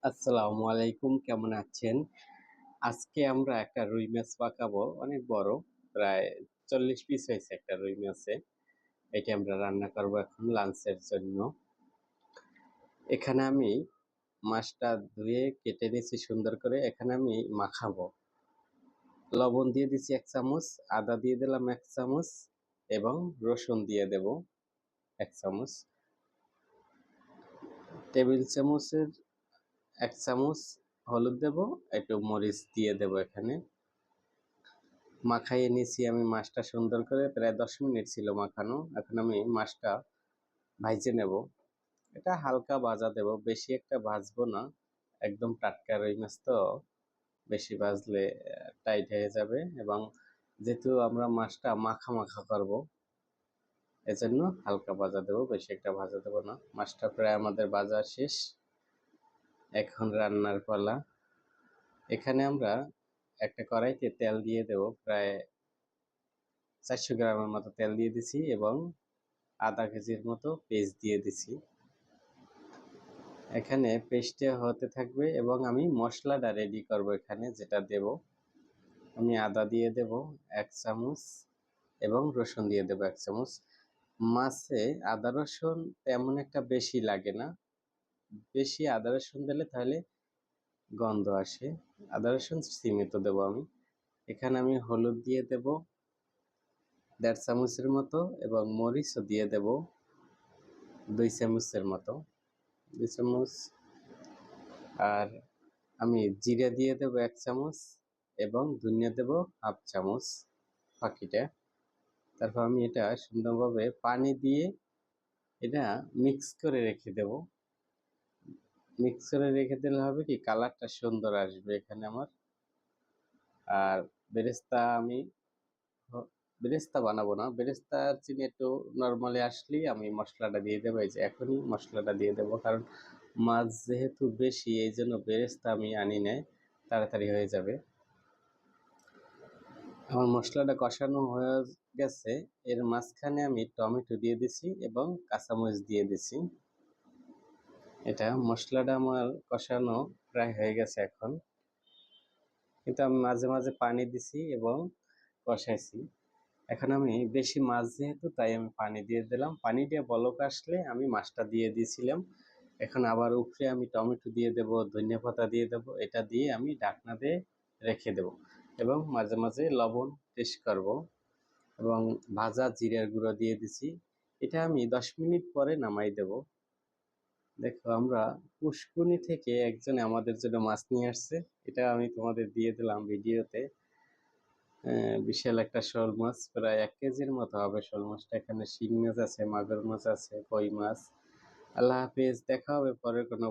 আসসালামু আলাইকুম, কেমন আছেন? আজকে আমরা একটা রুই মাছ পাকাবো, অনেক বড়, প্রায় 40 পিস হয়েছে একটা রুই মাছে। এটা আমরা রান্না করব এখন লাঞ্চের জন্য। এখানে আমি মাছটা ধুয়ে কেটে নিয়েছি সুন্দর করে। এখানে আমি মাখাবো। লবণ দিয়ে দিছি 1 চামচ, আদা দিয়ে দিলাম 1 চামচ এবং রসুন দিয়ে দেব 1 চামচ। টেবিল চামচের 1 চামচ হলুদ দেব, একটু মরিচ দিয়ে দেব। এখানে মাখাইয়ে নিয়েছি আমি মাছটা সুন্দর করে, প্রায় 10 মিনিট ছিল মাখানো। এখন আমি মাছটা ভাইজে নেব। এটা হালকা ভাজা দেব, বেশি একটা ভাজবো না। একদম টাটকা রুই মাছ তো বেশি ভাজলে টাইট হয়ে যাবে, এবং যেহেতু আমরা মাছটা মাখা মাখা করব, এজন্য হালকা ভাজা দেব, বেশি একটা ভাজা দেব না। মাছটা প্রায় আমাদের ভাজা শেষ, এখন রান্নার পালা। এখানে আমরা একটা কড়াইতে তেল দিয়ে দেব, প্রায় 400 গ্রামের মতো তেল দিয়ে দিছি এবং আধা কেজির মতো পেস্ট দিয়ে দিছি। এখানে পেস্টটা হতে থাকবে এবং আমি মশলাটা রেডি করব। এখানে যেটা দেব, আমি আদা দিয়ে দেব 1 চামচ এবং রসুন দিয়ে দেব 1 চামচ। মাছে আদা রসুন তেমন একটা বেশি লাগে না, বেশি আদা রসুন দিলে তাহলে গন্ধ আসে। আদা রসুন সীমিত দেব আমি। এখানে আমি হলুদ দিয়ে দেব 1.5 চামচের মতো এবং মরিচও দিয়ে দেব 2 চামচের মতো, 2 চামচ। আর আমি জিরা দিয়ে দেব 1 চামচ এবং ধনিয়া দেব 1/2 চামচ বাকিটা। তারপর আমি এটা সুন্দরভাবে পানি দিয়ে এটা মিক্স করে রেখে দেব। মিক্স করে রেখে দিলে হবে কি, কালারটা সুন্দর আসবে এখানে আমার। আর বেরেস্তা আমি বেরেস্তা বানাবো না, বেরেস্তার চিনি একটু নর্মালি আসলেই আমি মশলাটা দিয়ে দেবো। এই যে এখনই মশলাটা দিয়ে দেবো, কারণ মাছ যেহেতু বেশি, এই জন্য বেরেস্তা আমি আনি নাই, তাড়াতাড়ি হয়ে যাবে। আমার মশলাটা কষানো হয়ে গেছে, এর মাঝখানে আমি টমেটো দিয়ে দিছি এবং কাঁচামরিচ দিয়ে দিছি। এটা মশলাটা আমার কষানো প্রায় হয়ে গেছে এখন, কিন্তু আমি মাঝে মাঝে পানি দিছি এবং কষাইছি। এখন আমি বেশি মাছ যেহেতু, তাই আমি পানি দিয়ে দিলাম। পানি দিয়ে বলক আসলে আমি মাছটা দিয়ে দিয়েছিলাম। এখন আবার উপরে আমি টমেটো দিয়ে দেব, ধনিয়া পাতা দিয়ে দেব। এটা দিয়ে আমি ঢাকনা দিয়ে রেখে দেব এবং মাঝে মাঝে লবণ টেস্ট করব এবং ভাজা জিরার গুঁড়ো দিয়ে দিছি। এটা আমি 10 মিনিট পরে নামাই দেব। দেখো, আমরা পুষ্কুনি থেকে একজন আমাদের জন্য মাছ নিয়ে আসছে, এটা আমি তোমাদের দিয়ে দিলাম ভিডিওতে। বিশাল একটা শোল মাছ, প্রায় 1 কেজির মতো হবে শোল মাছটা। এখানে শিং মাছ আছে, মাগুর মাছ আছে, কই মাছ। আল্লাহ হাফেজ, দেখা হবে পরের কোনো